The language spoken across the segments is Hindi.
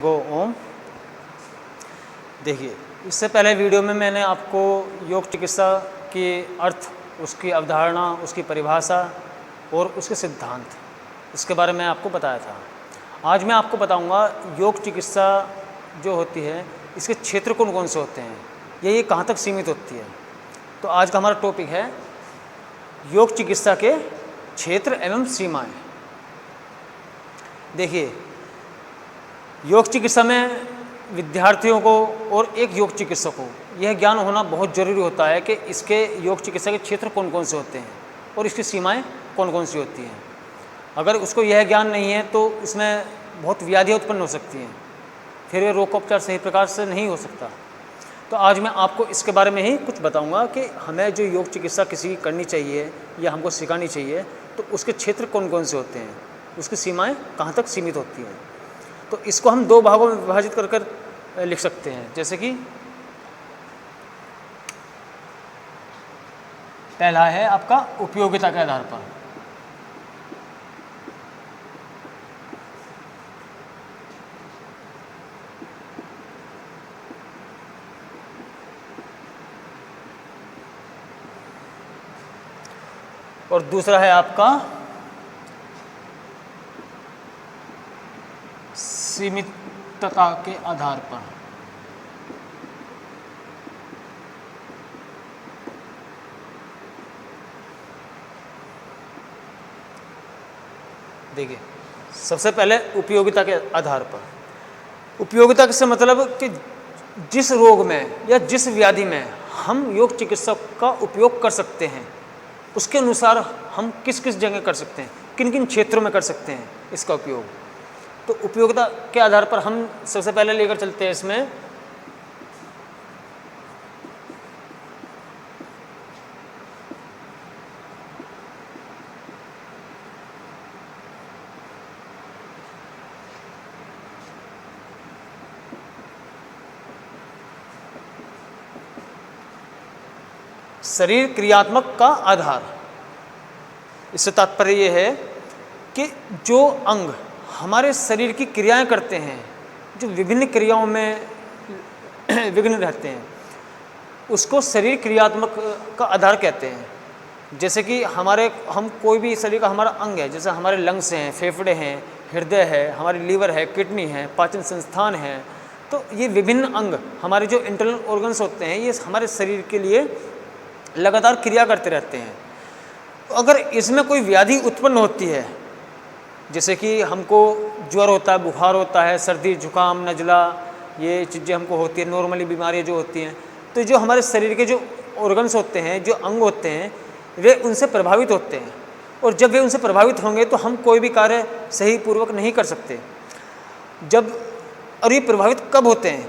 गो ओम। देखिए, इससे पहले वीडियो में मैंने आपको योग चिकित्सा के अर्थ, उसकी अवधारणा, उसकी परिभाषा और उसके सिद्धांत, इसके बारे में आपको बताया था। आज मैं आपको बताऊंगा योग चिकित्सा जो होती है इसके क्षेत्र कौन कौन से होते हैं, ये कहाँ तक सीमित होती है। तो आज का हमारा टॉपिक है योग चिकित्सा के क्षेत्र एवं सीमाएं। देखिए, योग चिकित्सा में विद्यार्थियों को और एक योग चिकित्सक को यह ज्ञान होना बहुत ज़रूरी होता है कि इसके योग चिकित्सा के क्षेत्र कौन कौन से होते हैं और इसकी सीमाएं कौन कौन सी होती हैं। अगर उसको यह ज्ञान नहीं है तो इसमें बहुत व्याधियाँ उत्पन्न हो सकती हैं, फिर ये रोगोपचार सही प्रकार से नहीं हो सकता। तो आज मैं आपको इसके बारे में ही कुछ बताऊंगा कि हमें जो योग चिकित्सा किसी की करनी चाहिए या हमको सिखानी चाहिए तो उसके क्षेत्र कौन कौन से होते हैं, उसकी सीमाएँ कहाँ तक सीमित होती हैं। तो इसको हम दो भागों में विभाजित कर लिख सकते हैं, जैसे कि पहला है आपका उपयोगिता के आधार पर। और दूसरा है आपका सीमितता के आधार पर। देखिए, सबसे पहले उपयोगिता के आधार पर। उपयोगिता से मतलब कि जिस रोग में या जिस व्याधि में हम योग चिकित्सक का उपयोग कर सकते हैं उसके अनुसार हम किस किस जगह कर सकते हैं, किन किन क्षेत्रों में कर सकते हैं इसका उपयोग। तो उपयोगिता के आधार पर हम सबसे पहले लेकर चलते हैं इसमें शरीर क्रियात्मक का आधार। इससे तात्पर्य यह है कि जो अंग हमारे शरीर की क्रियाएं करते हैं, जो विभिन्न क्रियाओं में विघ्न रहते हैं, उसको शरीर क्रियात्मक का आधार कहते हैं। जैसे कि हम कोई भी शरीर का हमारा अंग है, जैसे हमारे लंग्स हैं, फेफड़े हैं, हृदय है, हमारी लीवर है, किडनी है, पाचन संस्थान है। तो ये विभिन्न अंग हमारे जो इंटरनल ऑर्गन्स होते हैं, ये हमारे शरीर के लिए लगातार क्रिया करते रहते हैं। तो अगर इसमें कोई व्याधि उत्पन्न होती है, जैसे कि हमको ज्वर होता है, बुखार होता है, सर्दी जुकाम नज़ला, ये चीज़ें हमको होती है, नॉर्मली बीमारियाँ जो होती हैं, तो जो हमारे शरीर के जो ऑर्गन्स होते हैं, जो अंग होते हैं, वे उनसे प्रभावित होते हैं। और जब वे उनसे प्रभावित होंगे तो हम कोई भी कार्य सही पूर्वक नहीं कर सकते। और ये प्रभावित कब होते हैं?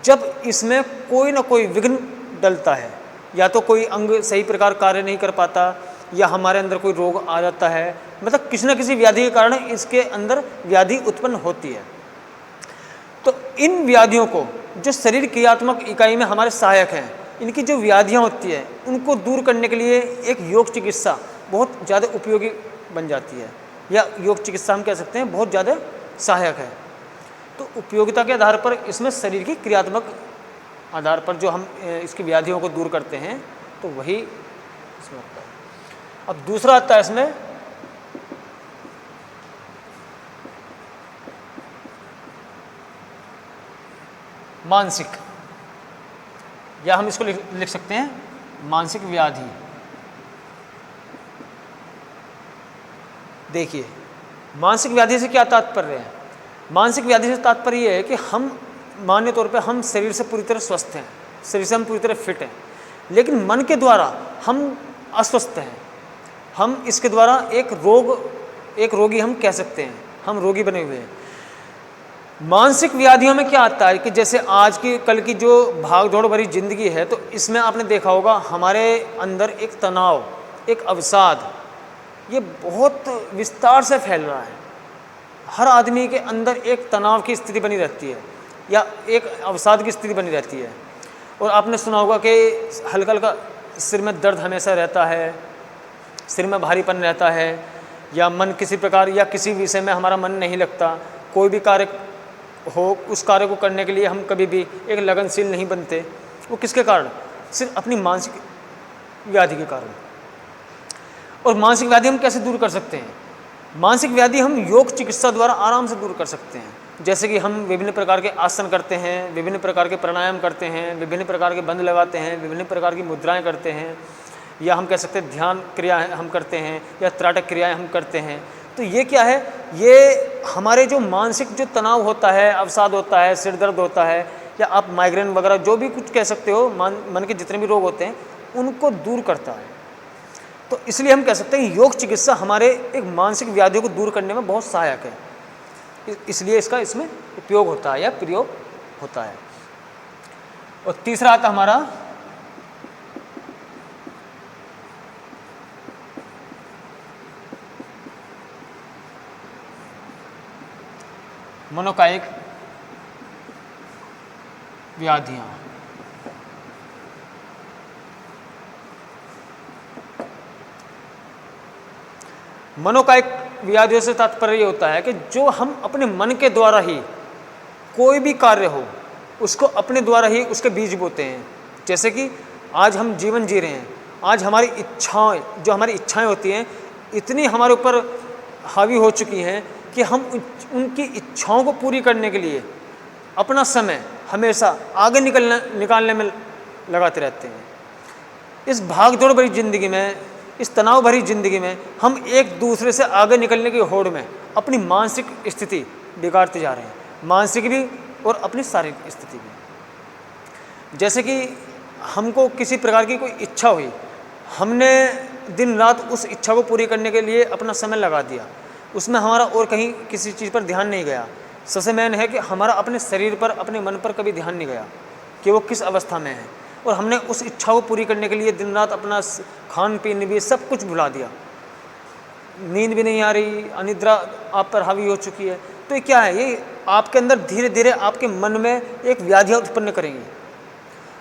जब इसमें कोई ना कोई विघ्न डलता है, या तो कोई अंग सही प्रकार कार्य नहीं कर पाता, या हमारे अंदर कोई रोग आ जाता है, मतलब किसी न किसी व्याधि के कारण इसके अंदर व्याधि उत्पन्न होती है। तो इन व्याधियों को जो शरीर क्रियात्मक इकाई में हमारे सहायक हैं, इनकी जो व्याधियां होती है उनको दूर करने के लिए एक योग चिकित्सा बहुत ज़्यादा उपयोगी बन जाती है, या योग चिकित्सा हम कह सकते हैं बहुत ज़्यादा सहायक है। तो उपयोगिता के आधार पर इसमें शरीर की क्रियात्मक आधार पर जो हम इसकी व्याधियों को दूर करते हैं, तो वही इसमें होता है। अब दूसरा आता है इसमें मानसिक, या हम इसको लिख सकते हैं मानसिक व्याधि। देखिए, मानसिक व्याधि से क्या तात्पर्य है? मानसिक व्याधि से तात्पर्य यह है कि हम मान्य तौर पे हम शरीर से पूरी तरह स्वस्थ हैं, शरीर से हम पूरी तरह फिट हैं, लेकिन मन के द्वारा हम अस्वस्थ हैं। हम इसके द्वारा एक रोगी हम कह सकते हैं, हम रोगी बने हुए हैं। मानसिक व्याधियों में क्या आता है कि जैसे आज की कल की जो भाग दौड़ भरी जिंदगी है, तो इसमें आपने देखा होगा हमारे अंदर एक तनाव, एक अवसाद, ये बहुत विस्तार से फैल रहा है। हर आदमी के अंदर एक तनाव की स्थिति बनी रहती है, या एक अवसाद की स्थिति बनी रहती है। और आपने सुना होगा कि हल्का हल्का सिर में दर्द हमेशा रहता है, सिर में भारीपन रहता है, या मन किसी प्रकार या किसी विषय में हमारा मन नहीं लगता, कोई भी कार्य हो, उस कार्य को करने के लिए हम कभी भी एक लगनशील नहीं बनते। वो किसके कारण? सिर्फ अपनी मानसिक व्याधि के कारण। और मानसिक व्याधि हम कैसे दूर कर सकते हैं? मानसिक व्याधि हम योग चिकित्सा द्वारा आराम से दूर कर सकते हैं। जैसे कि हम विभिन्न प्रकार के आसन करते हैं, विभिन्न प्रकार के प्राणायाम करते हैं, विभिन्न प्रकार के बंध लगाते हैं, विभिन्न प्रकार की मुद्राएं करते हैं, या हम कह सकते हैं ध्यान क्रियाएं हम करते हैं, या त्राटक क्रियाएं हम करते हैं। तो ये क्या है? ये हमारे जो मानसिक जो तनाव होता है, अवसाद होता है, सिर दर्द होता है, या आप माइग्रेन वगैरह जो भी कुछ कह सकते हो, मन के जितने भी रोग होते हैं उनको दूर करता है। तो इसलिए हम कह सकते हैं योग चिकित्सा हमारे एक मानसिक व्याधियों को दूर करने में बहुत सहायक है। इसलिए इसका इसमें उपयोग होता है या प्रयोग होता है। और तीसरा आता हमारा मनोकायिक व्याधियां। मनोकायिक व्याधियों से तात्पर्य होता है कि जो हम अपने मन के द्वारा ही कोई भी कार्य हो उसको अपने द्वारा ही उसके बीज बोते हैं। जैसे कि आज हम जीवन जी रहे हैं, आज हमारी इच्छाएं, जो हमारी इच्छाएं होती हैं, इतनी हमारे ऊपर हावी हो चुकी हैं कि हम उनकी इच्छाओं को पूरी करने के लिए अपना समय हमेशा आगे निकालने में लगाते रहते हैं। इस भागदौड़ भरी जिंदगी में, इस तनाव भरी जिंदगी में हम एक दूसरे से आगे निकलने की होड़ में अपनी मानसिक स्थिति बिगाड़ते जा रहे हैं, मानसिक भी और अपनी शारीरिक स्थिति भी। जैसे कि हमको किसी प्रकार की कोई इच्छा हुई, हमने दिन रात उस इच्छा को पूरी करने के लिए अपना समय लगा दिया, उसमें हमारा और कहीं किसी चीज़ पर ध्यान नहीं गया। सबसे मेन है कि हमारा अपने शरीर पर, अपने मन पर कभी ध्यान नहीं गया कि वो किस अवस्था में है, और हमने उस इच्छा को पूरी करने के लिए दिन रात अपना खान पीन भी सब कुछ भुला दिया, नींद भी नहीं आ रही, अनिद्रा आप पर हावी हो चुकी है। तो ये क्या है? ये आपके अंदर धीरे धीरे आपके मन में एक व्याधियाँ उत्पन्न करेंगी।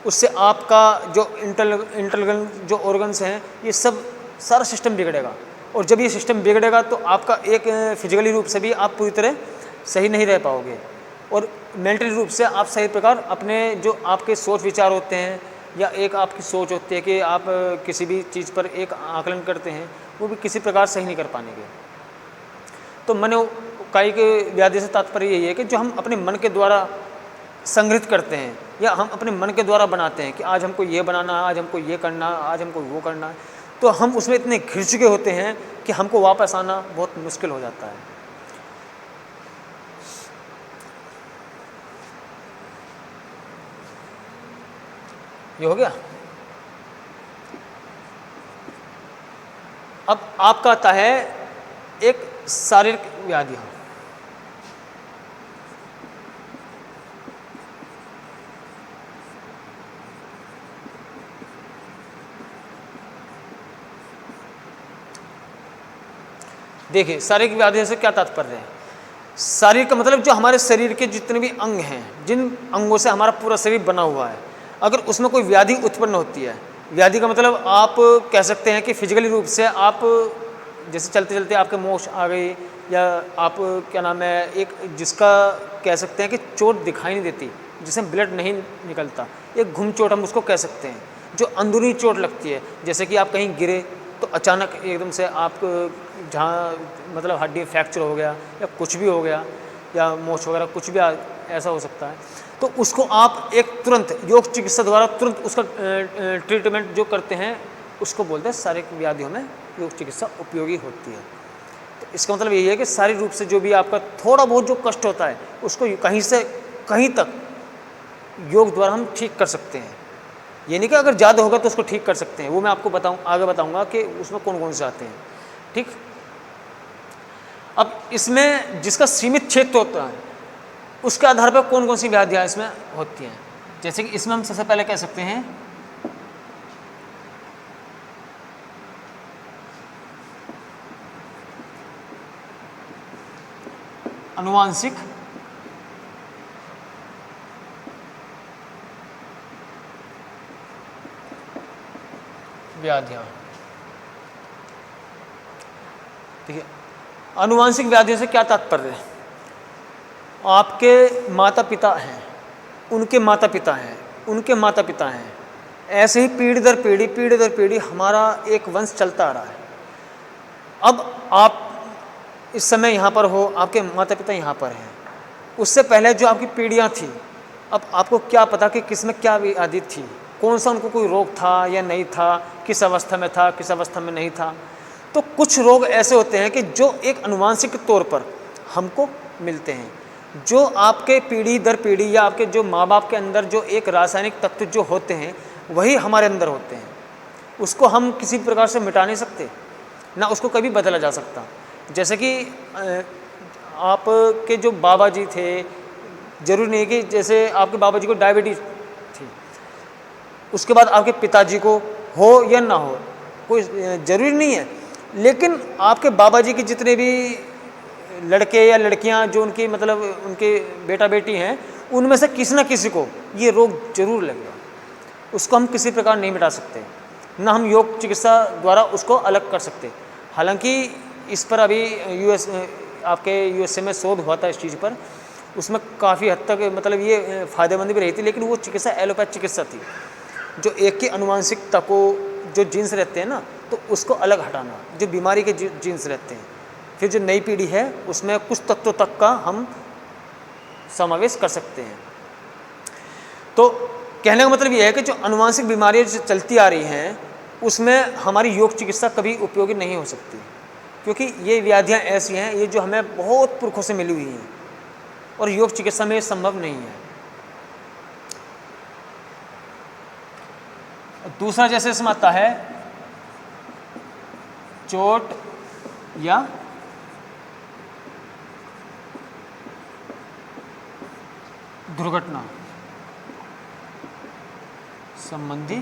उससे आपका जो इंटरनल जो ऑर्गन्स हैं, ये सब सारा सिस्टम बिगड़ेगा। और जब ये सिस्टम बिगड़ेगा तो आपका एक फिजिकली रूप से भी आप पूरी तरह सही नहीं रह पाओगे, और मेंटली रूप से आप सही प्रकार अपने जो आपके सोच विचार होते हैं, या एक आपकी सोच होती है कि आप किसी भी चीज़ पर एक आकलन करते हैं, वो भी किसी प्रकार सही नहीं कर पाएंगे। तो मनोकायिक व्याधि से तात्पर्य यही है कि जो हम अपने मन के द्वारा संग्रहित करते हैं, या हम अपने मन के द्वारा बनाते हैं कि आज हमको ये बनाना है, आज हमको ये करना है, आज हमको वो करना है, तो हम उसमें इतने घिर चुके होते हैं कि हमको वापस आना बहुत मुश्किल हो जाता है। ये हो गया। अब आपका आता है एक शारीरिक व्याधि। देखिए, शारीरिक व्याधि से क्या तात्पर्य है? शारीरिक का मतलब जो हमारे शरीर के जितने भी अंग हैं, जिन अंगों से हमारा पूरा शरीर बना हुआ है, अगर उसमें कोई व्याधि उत्पन्न होती है, व्याधि का मतलब आप कह सकते हैं कि फिजिकली रूप से आप जैसे चलते चलते आपके मोच आ गई, या आप क्या नाम है, एक जिसका कह सकते हैं कि चोट दिखाई नहीं देती, जिसमें ब्लड नहीं निकलता, एक घुम चोट हम उसको कह सकते हैं, जो अंदरूनी चोट लगती है। जैसे कि आप कहीं गिरे तो अचानक एकदम से आप जहाँ मतलब हड्डी फ्रैक्चर हो गया, या कुछ भी हो गया, या मोच वगैरह कुछ भी ऐसा हो सकता है, तो उसको आप एक तुरंत योग चिकित्सा द्वारा तुरंत उसका ट्रीटमेंट जो करते हैं उसको बोलते हैं शारीरिक व्याधियों में योग चिकित्सा उपयोगी होती है। तो इसका मतलब यही है कि शारीरिक रूप से जो भी आपका थोड़ा बहुत जो कष्ट होता है उसको कहीं से कहीं तक योग द्वारा हम ठीक कर सकते हैं। ये नहीं कि अगर ज़्यादा होगा तो उसको ठीक कर सकते हैं, वो मैं आपको आगे बताऊँगा कि उसमें कौन कौन से आते हैं। ठीक, अब इसमें जिसका सीमित क्षेत्र होता है उसके आधार पर कौन कौन सी व्याधियाँ इसमें होती हैं। जैसे कि इसमें हम सबसे पहले कह सकते हैं आनुवांशिक व्याधियाँ। ठीक है, आनुवांशिक व्याधियों से क्या तात्पर्य है? आपके माता पिता हैं, उनके माता पिता हैं, उनके माता पिता हैं, ऐसे ही पीढ़ी दर पीढ़ी हमारा एक वंश चलता आ रहा है। अब आप इस समय यहाँ पर हो, आपके माता पिता यहाँ पर हैं, उससे पहले जो आपकी पीढ़ियाँ थी, अब आपको क्या पता कि किस में क्या व्याधि थी, कौन सा उनको कोई रोग था या नहीं था, किस अवस्था में था, किस अवस्था में नहीं था। तो कुछ रोग ऐसे होते हैं कि जो एक अनुवांशिक तौर पर हमको मिलते हैं, जो आपके पीढ़ी दर पीढ़ी या आपके जो माँ बाप के अंदर जो एक रासायनिक तत्व जो होते हैं वही हमारे अंदर होते हैं। उसको हम किसी प्रकार से मिटा नहीं सकते, ना उसको कभी बदला जा सकता। जैसे कि आपके जो बाबा जी थे, जरूरी नहीं कि जैसे आपके बाबा जी को डायबिटीज़ थी, उसके बाद आपके पिताजी को हो या ना हो, कोई ज़रूरी नहीं है। लेकिन आपके बाबा जी के जितने भी लड़के या लड़कियां जो उनकी मतलब उनके बेटा बेटी हैं, उनमें से किसी न किसी को ये रोग जरूर लगेगा। उसको हम किसी प्रकार नहीं मिटा सकते, ना हम योग चिकित्सा द्वारा उसको अलग कर सकते। हालांकि इस पर अभी यूएसए में शोध हुआ था इस चीज़ पर, उसमें काफ़ी हद तक मतलब ये फ़ायदेमंद भी रही थी, लेकिन वो चिकित्सा एलोपैथ चिकित्सा थी, जो एक की अनुवांशिकता को जो जीन्स रहते हैं ना, तो उसको अलग हटाना, जो बीमारी के जीन्स रहते हैं। फिर जो नई पीढ़ी है उसमें कुछ तत्वों तक का हम समावेश कर सकते हैं। तो कहने का मतलब यह है कि जो अनुवांशिक बीमारियाँ जो चलती आ रही हैं उसमें हमारी योग चिकित्सा कभी उपयोगी नहीं हो सकती, क्योंकि ये व्याधियाँ ऐसी हैं ये जो हमें बहुत पुरखों से मिली हुई हैं और योग चिकित्सा में ये संभव नहीं है। दूसरा जैसे इसमें आता है चोट या दुर्घटना संबंधी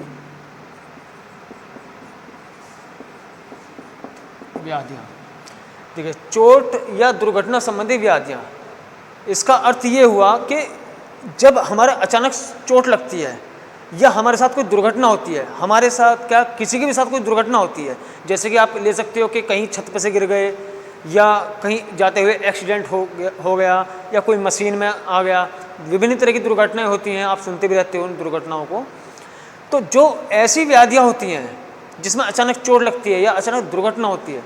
व्याधियाँ। देखिए, चोट या दुर्घटना संबंधी व्याधियाँ, इसका अर्थ ये हुआ कि जब हमारे अचानक चोट लगती है या हमारे साथ कोई दुर्घटना होती है, हमारे साथ क्या किसी के भी साथ कोई दुर्घटना होती है, जैसे कि आप ले सकते हो कि कहीं छत पर से गिर गए या कहीं जाते हुए एक्सीडेंट हो गया या कोई मशीन में आ गया, विभिन्न तरह की दुर्घटनाएं होती हैं, आप सुनते भी रहते हो उन दुर्घटनाओं को। तो जो ऐसी व्याधियाँ होती हैं जिसमें अचानक चोट लगती है या अचानक दुर्घटना होती है,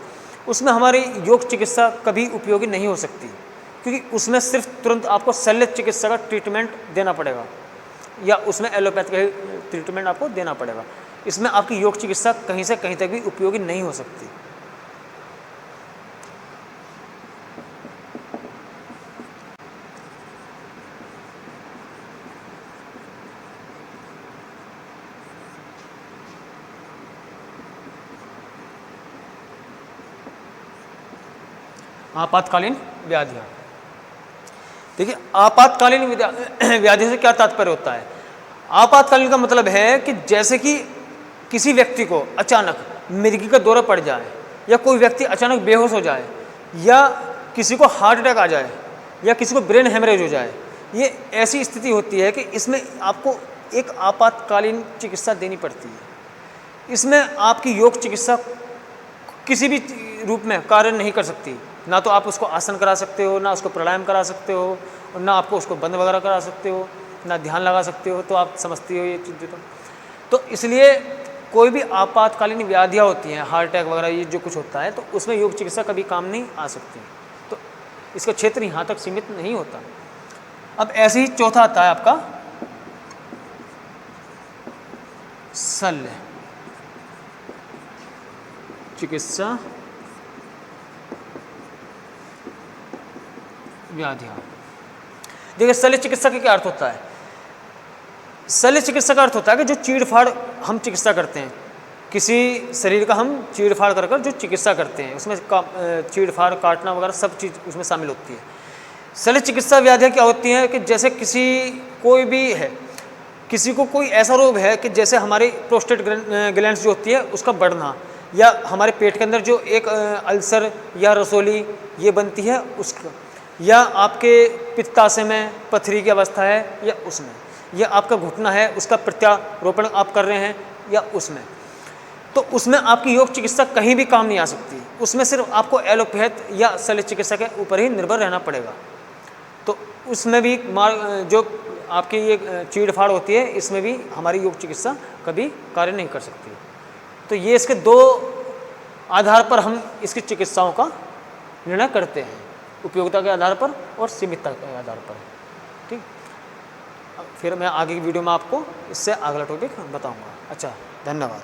उसमें हमारी योग चिकित्सा कभी उपयोगी नहीं हो सकती, क्योंकि उसमें सिर्फ तुरंत आपको शल्य चिकित्सा का ट्रीटमेंट देना पड़ेगा या उसमें एलोपैथ का ट्रीटमेंट आपको देना पड़ेगा। इसमें आपकी योग चिकित्सा कहीं से कहीं तक भी उपयोगी नहीं हो सकती। आपातकालीन व्याधियाँ। देखिए, आपातकालीन व्याधि से क्या तात्पर्य होता है? आपातकालीन का मतलब है कि जैसे कि किसी व्यक्ति को अचानक मिर्गी का दौरा पड़ जाए या कोई व्यक्ति अचानक बेहोश हो जाए या किसी को हार्ट अटैक आ जाए या किसी को ब्रेन हेमरेज हो जाए, ये ऐसी स्थिति होती है कि इसमें आपको एक आपातकालीन चिकित्सा देनी पड़ती है। इसमें आपकी योग चिकित्सा किसी भी रूप में कार्य नहीं कर सकती। ना तो आप उसको आसन करा सकते हो, ना उसको प्राणायाम करा सकते हो, और ना आपको उसको बंद वगैरह करा सकते हो, ना ध्यान लगा सकते हो। तो आप समझती हो ये चीज़। तो इसलिए कोई भी आपातकालीन व्याधियाँ होती हैं, हार्ट अटैक वगैरह ये जो कुछ होता है, तो उसमें योग चिकित्सा कभी काम नहीं आ सकती। तो इसका क्षेत्र यहाँ तक सीमित नहीं होता। अब ऐसे ही चौथा आता है आपका शल्य चिकित्सा व्याधियाँ। देखिए, शल्य चिकित्सा का क्या अर्थ होता है? शल्य चिकित्सा का अर्थ होता है कि जो चीड़-फाड़ हम चिकित्सा करते हैं, किसी शरीर का हम चीड़-फाड़ कर कर जो चिकित्सा करते हैं, उसमें चीड़-फाड़ काटना वगैरह सब चीज़ उसमें शामिल होती है। शल्य चिकित्सा व्याधियाँ क्या होती हैं कि जैसे कोई भी है, किसी को कोई ऐसा रोग है कि जैसे हमारी प्रोस्टेट ग्लैंड्स जो होती है उसका बढ़ना, या हमारे पेट के अंदर जो एक अल्सर या रसोली ये बनती है उसका, या आपके पित्ताशय में पथरी की अवस्था है या उसमें, या आपका घुटना है उसका प्रत्यारोपण आप कर रहे हैं या उसमें, तो उसमें आपकी योग चिकित्सा कहीं भी काम नहीं आ सकती। उसमें सिर्फ आपको एलोपैथ या शल्य चिकित्सा के ऊपर ही निर्भर रहना पड़ेगा। तो उसमें भी जो आपकी ये चीड़-फाड़ होती है, इसमें भी हमारी योग चिकित्सा कभी कार्य नहीं कर सकती। तो ये इसके दो आधार पर हम इसकी चिकित्साओं का निर्णय करते हैं, उपयोगिता के आधार पर और सीमितता के आधार पर। ठीक, फिर मैं आगे की वीडियो में आपको इससे अगला टॉपिक बताऊंगा। अच्छा, धन्यवाद।